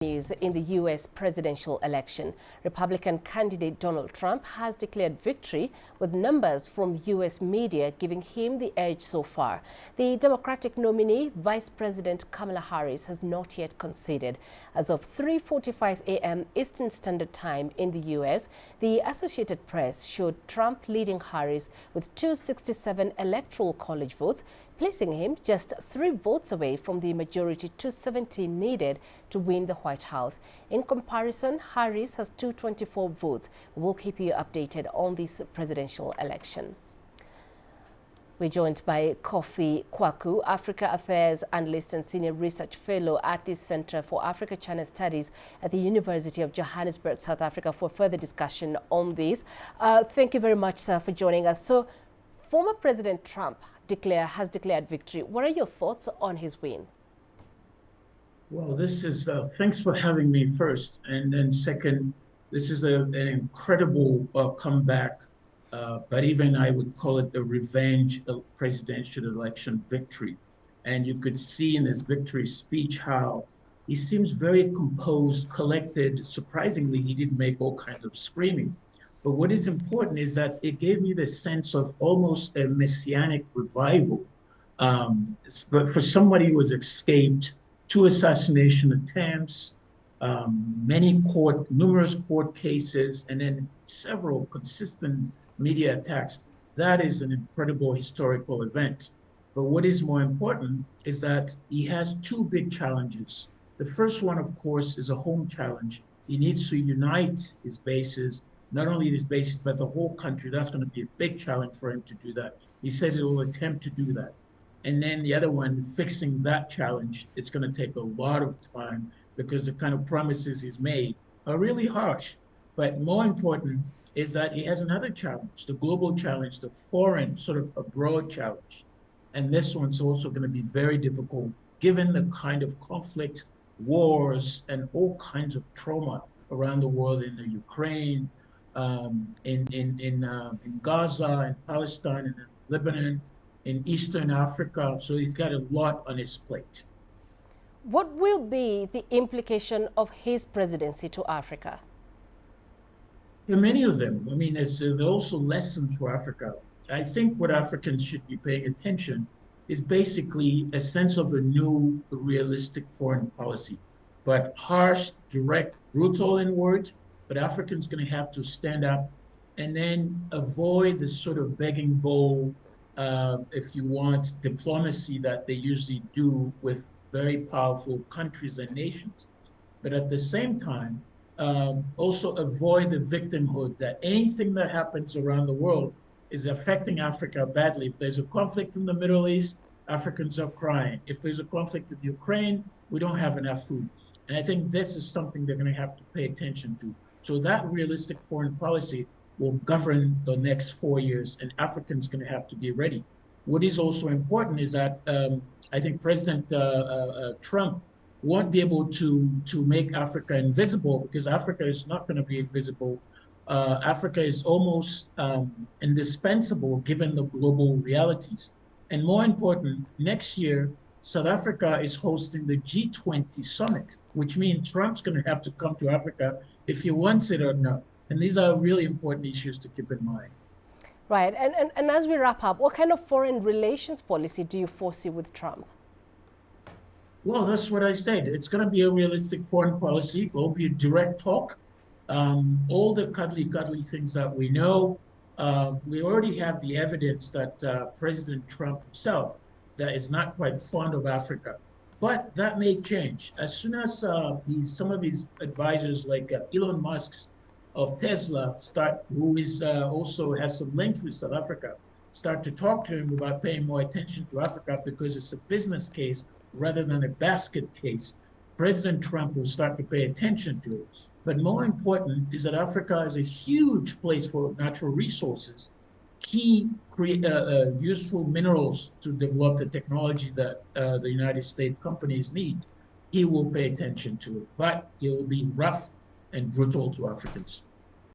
News in the U.S. presidential election. Republican candidate Donald Trump has declared victory, with numbers from U.S. media giving him the edge so far. The Democratic nominee, Vice President Kamala Harris, has not yet conceded. As of 3:45 a.m. Eastern Standard Time in the U.S., the Associated Press showed Trump leading Harris with 267 electoral college votes, placing him just 3 votes away from the majority 270 needed to win the White House. In comparison, Harris has 224 votes. We'll keep you updated on this presidential election. We're joined by Kouakou, Africa Affairs Analyst and Senior Research Fellow at the Center for Africa-China Studies at the University of Johannesburg, South Africa, for further discussion on this. Thank you very much, sir, for joining us. So, former President Trump has declared victory. What are your thoughts on his win? Well, this is, thanks for having me first. And then second, this is an incredible comeback, but even I would call it a revenge presidential election victory. And you could see in his victory speech how he seems very composed, collected. Surprisingly, he didn't make all kinds of screaming. But what is important is that it gave me the sense of almost a messianic revival. But for somebody who has escaped 2 assassination attempts, numerous court cases, and then several consistent media attacks, that is an incredible historical event. But what is more important is that he has 2 big challenges. The first one, of course, is a home challenge. He needs to unite his bases, not only his bases, but the whole country. That's going to be a big challenge for him to do that. He says he will attempt to do that. And then the other one, fixing that challenge, it's going to take a lot of time because the kind of promises he's made are really harsh. But more important is that he has another challenge, the global challenge, the foreign, sort of abroad challenge. And this one's also going to be very difficult given the kind of conflict, wars, and all kinds of trauma around the world in the Ukraine, in Gaza, in Palestine, in Lebanon, in Eastern Africa. So he's got a lot on his plate. What will be the implication of his presidency to Africa? There are many of them. I mean, there are also lessons for Africa. I think what Africans should be paying attention is basically a sense of a new, realistic foreign policy, but harsh, direct, brutal in words. But Africans going to have to stand up and then avoid this sort of begging bowl, if you want, diplomacy that they usually do with very powerful countries and nations. But at the same time, also avoid the victimhood that anything that happens around the world is affecting Africa badly. If there's a conflict in the Middle East, Africans are crying. If there's a conflict in Ukraine, we don't have enough food. And I think this is something they're going to have to pay attention to. So that realistic foreign policy will govern the next 4 years, and Africans going to have to be ready. What is also important is that I think President Trump won't be able to make Africa invisible, because Africa is not going to be invisible. Africa is almost indispensable given the global realities. And more important, next year, South Africa is hosting the G20 summit, which means Trump's going to have to come to Africa if he wants it or not. And these are really important issues to keep in mind. Right. And as we wrap up, what kind of foreign relations policy do you foresee with Trump? Well, that's what I said. It's going to be a realistic foreign policy. It will be a direct talk. All the cuddly things that we know. We already have the evidence that President Trump himself that is not quite fond of Africa. But that may change. As soon as some of his advisors, like Elon Musk's of Tesla, who is also has some links with South Africa, start to talk to him about paying more attention to Africa because it's a business case rather than a basket case, President Trump will start to pay attention to it. But more important is that Africa is a huge place for natural resources, key useful minerals to develop the technology that the United States companies need. He will pay attention to it, but he will be rough and brutal to Africans.